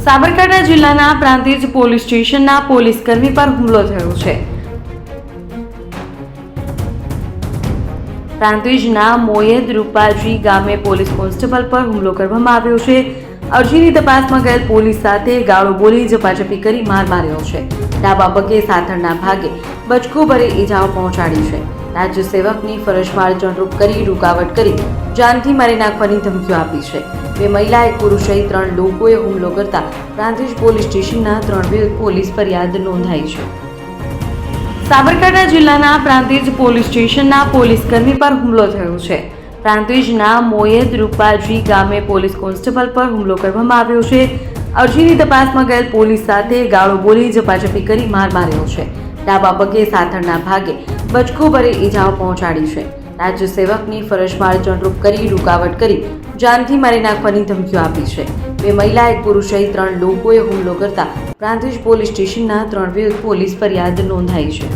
સાબરકાંઠા જિલ્લાના પ્રાંતિજ પોલીસ સ્ટેશનના પોલીસકર્મી પર હુમલો થયો છે। પ્રાંતિજના મોયેદ રૂપાજી ગામે પોલીસ કોન્સ્ટેબલ પર હુમલો કરવામાં આવ્યો છે। અરજીની તપાસમાં ગયેલ પોલીસ સાથે ગાળો બોલી ઝપાઝપી કરી માર માર્યો છે। ડાબા પગે સાથળના ભાગે બચકું ભરી ઈજાઓ પહોંચાડી છે। રાજ્ય સેવકની ફરજમાં અડચણરૂપ કરી રૂકાવટ કરી જાનથી મારી નાખવાની ધમકીઓ આપી છે। બે મહિલા એક પુરુષ સહિત 3 લોકોએ હુમલો કરતા પ્રાંતિજ પોલીસ સ્ટેશનના 3 વિરુદ્ધ પોલીસ ફરિયાદ નોંધાઈ છે। સાબરકાંઠા જિલ્લાના પ્રાંતિજ પોલીસ સ્ટેશનના પોલીસકર્મી પર હુમલો થયો છે। પ્રાંતિજના મોયેદ રૂપાજી ગામે પોલીસ કોન્સ્ટેબલ પર હુમલો કરવામાં આવ્યો છે। અરજીની તપાસમાં ગયેલ પોલીસ સાથે ગાળો બોલી ઝપાઝપી કરી માર માર્યો છે। ડાબા પગે સાથળના ભાગે બચકું ભરી ઈજાઓ પહોંચાડી છે। રાજ્ય સેવકની ફરજમાં અડચણરૂપ કરી રૂકાવટ કરી જાનથી મારી નાખવાની ધમકીઓ આપી છે। બે મહિલા એક પુરુષ સહિત 3 લોકોએ હુમલો કરતા પ્રાંતિજ પોલીસ સ્ટેશનના 3 વિરુદ્ધ પોલીસ ફરિયાદ નોંધાઈ છે।